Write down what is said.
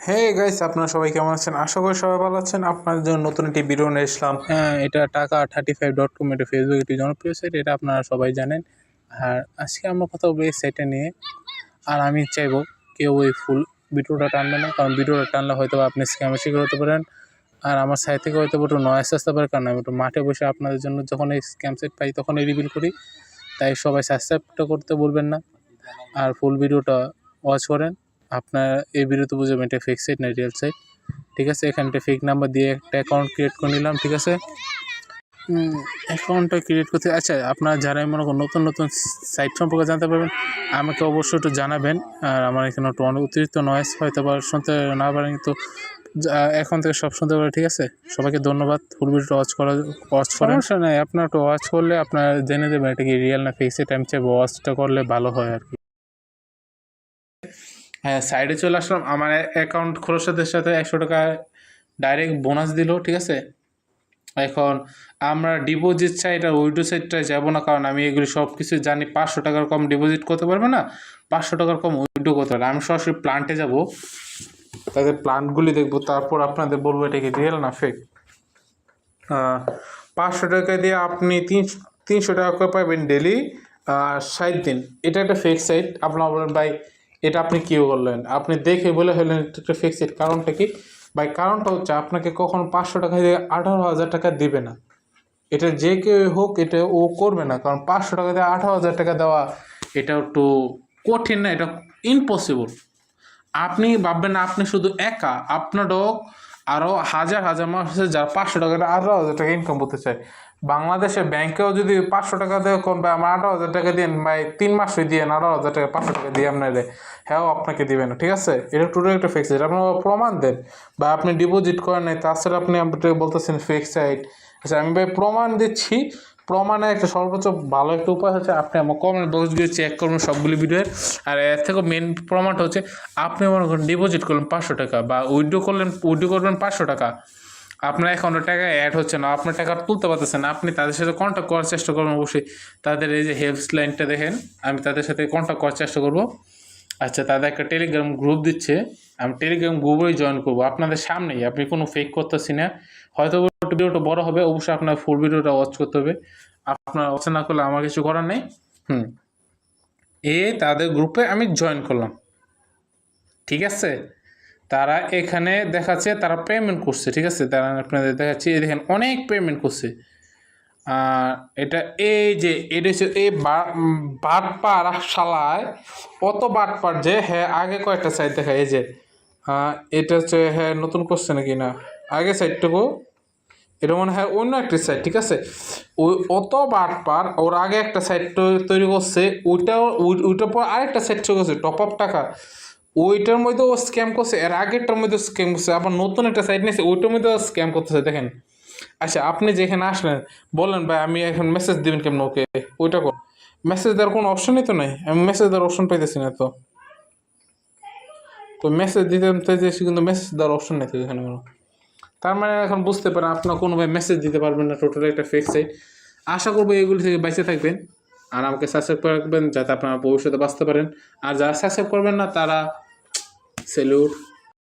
Hey guys, আপনারা সবাই কেমন আছেন? আশা করি সবাই ভালো আছেন। আপনাদের জন্য নতুন একটি ভিডিও নিয়ে এসলাম। এটা টাকা35.com, এটা ফেসবুক একটি জনপ্রিয় সাইট, এটা আপনারা সবাই জানেন। আর আজকে আমরা কথা বলবো এই সাইটটা নিয়ে। আর আমি চাইবো কেউ ওই ফুল ভিডিওটা টানবে না, কারণ ভিডিওটা টানলে হয়তো আপনি স্ক্যামের শিকার হতে পারেন। আর আমার সাইট থেকে হয়তো একটু নয়েজ আসতে পারে, কারণ আমি একটু মাঠে বসে আপনাদের জন্য যখন এই স্ক্যাম সাইট পাই তখনই রিভিল করি। তাই সবাই সাবস্ক্রাইবটা করতে বলবেন না, আর ফুল ভিডিওটা ওয়াচ করেন। আপনার এই ভিডিওতে বুঝবেন এটা ফেক সাইট না রিয়েল সাইট। ঠিক আছে, এখানটা ফেক নাম্বার দিয়ে একটা অ্যাকাউন্ট ক্রিয়েট করে নিলাম। ঠিক আছে, অ্যাকাউন্টটা ক্রিয়েট করতে আচ্ছা, আপনারা যারা মনে করেন নতুন নতুন সাইট সম্পর্কে জানতে পারবেন, আমাকে অবশ্যই একটু জানাবেন। আর আমার এখানে একটু অনেক অতিরিক্ত নয়েজ হয়তো বা শুনতে না পারেন, কিন্তু এখন থেকে সব শুনতে পারে। ঠিক আছে, সবাইকে ধন্যবাদ। ফুল ভিডিওটা ওয়াচ করার সমস্যা নেই, আপনার একটু ওয়াচ করলে আপনার জেনে দেবেন এটা কি রিয়েল না ফেক সাইট। আমি চাই ওয়াচটা করলে ভালো হয় আর কি। হ্যাঁ, সাইডে চলে আসলাম। আমার অ্যাকাউন্ট খোলার সাথে সাথে 100 টাকা ডাইরেক্ট বোনাস দিল। ঠিক আছে, এখন আমরা ডিপোজিট চাই, এটা উইড্রো সাইটটায় যাবো না, কারণ আমি এগুলি সব কিছু জানি। 500 টাকার কম ডিপোজিট করতে পারবে না, 500 টাকার কম উইড্রো করতে পারবে। আমি সরাসরি প্লান্টে যাব, তাদের প্লান্টগুলি দেখবো, তারপর আপনাদের বলবো এটা কি রিয়েল না ফেক। 500 টাকা দিয়ে আপনি 300 টাকা করে পাবেন ডেলি 60 দিন। এটা একটা ফেক সাইট। আপনারা বলেন ভাই এটা আপনি কী করলেন? আপনি দেখে বলে হলেন এটা একটা ফেক সাইট। কারণটা কি ভাই? কারণটা হচ্ছে আপনাকে কখনো 500 টাকা দিয়ে 18,000 টাকা দিবে না। এটা যে কেউ হোক, এটা ও করবে না, কারণ 500 টাকা দিয়ে 18,000 টাকা দেওয়া এটা একটু কঠিন না, এটা ইম্পসিবল। আপনি ভাববেন না আপনি শুধু একা, আপনারও আরও হাজার হাজার মানুষ আছে যারা 500 টাকা 18,000 টাকা ইনকাম করতে চায়। বাংলাদেশের ব্যাংকেও যদি 500 টাকা দেওয়া কোন ভাই আমার 18,000 টাকা দিন ভাই, 3 মাসে দিয়ে 18,000 টাকা 500 টাকা দিয়ে আপনার হ্যাঁ আপনাকে দিবে না। ঠিক আছে, এটা টোটাল একটা ফেক সাইট। আপনার প্রমাণ দেন, বা আপনি ডিপোজিট করেন নাই, তাছাড়া আপনি আপনাকে বলতেছেন ফেক সাইট। আচ্ছা, আমি ভাই প্রমাণ দিচ্ছি। প্রমাণের একটা সর্বোচ্চ ভালো একটা উপায় হচ্ছে আপনি আমার কমেন্ট বক্সগুলো চেক করবেন সবগুলি ভিডিওর। আর এর থেকে মেন প্রমাণটা হচ্ছে আপনি মনে করেন ডিপোজিট করলেন 500 টাকা, বা উইথড্র করবেন 500 টাকা, আপনার অ্যাকাউন্টে টাকা অ্যাড হচ্ছে না, আপনার টাকা তুলতে পারতেছেন না। আপনি তাদের সাথে কন্ট্যাক্ট করার চেষ্টা করবেন। অবশ্যই তাদের এই যে হেল্প লাইনটা দেখেন, আমি তাদের সাথে কন্ট্যাক্ট করার চেষ্টা করব। আচ্ছা, তাদের একটা টেলিগ্রাম গ্রুপ দিচ্ছে, আমি টেলিগ্রাম গ্রুপেই জয়েন করবো আপনাদের সামনেই। আপনি কোনো ফেক করতেছি না। হয়তো ভিডিওটা বড় হবে, অবশ্যই আপনার ফুল ভিডিওটা ওয়াচ করতে হবে। আপনার ওয়াচ না করলে আমার কিছু করার নেই। তাদের গ্রুপে আমি জয়েন করলাম। ঠিক আছে, তারা এখানে দেখাচ্ছে তারা পেমেন্ট করছে। ঠিক আছে, তারা আপনাদের দেখাচ্ছে, দেখেন অনেক পেমেন্ট করছে। এটা এই যে এটা হচ্ছে এই বাটপার শালায়, অত বাটপার যে হ্যাঁ আগে কয়েকটা সাইট দেখা, এই যে এটা হচ্ছে হ্যাঁ নতুন করছে নাকি না, আগে সাইটটুকু এটা মনে হয় অন্য একটা সাইট। ঠিক আছে, ওই অত বাটপার, ওর আগে একটা সাইট তৈরি করছে, ওইটার পর আরেকটা সাইট তৈরি করছে টপ আপ টাকা, ওইটার মধ্যে ও স্ক্যাম করছে, এর আগেরটার মধ্যে স্ক্যাম করছে, আবার নতুন একটা সাইট নিয়েছে ওইটার মধ্যে স্ক্যাম করতেছে। দেখেন, আচ্ছা আপনি যেখানে আসলেন বললেন ভাই আমি এখন মেসেজ দিবেন কেমন ওকে, ওইটা কর। মেসেজ দেওয়ার কোনো অপশনই তো নাই, আমি মেসেজ দেওয়ার অপশন পাইতেছি না। তো মেসেজ দিতে চাইছি, কিন্তু মেসেজ দেওয়ার অপশন নেই তো এখানে কোনো। তার মানে এখন বুঝতে পারেন আপনার কোনোভাবে মেসেজ দিতে পারবেন না, টোটালি একটা ফেক সাইট। আশা করবো এগুলি থেকে বেঁচে থাকবেন, আর আমাকে সাবস্ক্রাইব করে রাখবেন যাতে আপনারা ভবিষ্যতে বাঁচতে পারেন। আর যারা সাবস্ক্রাইব করবেন না তারা স্যালুট।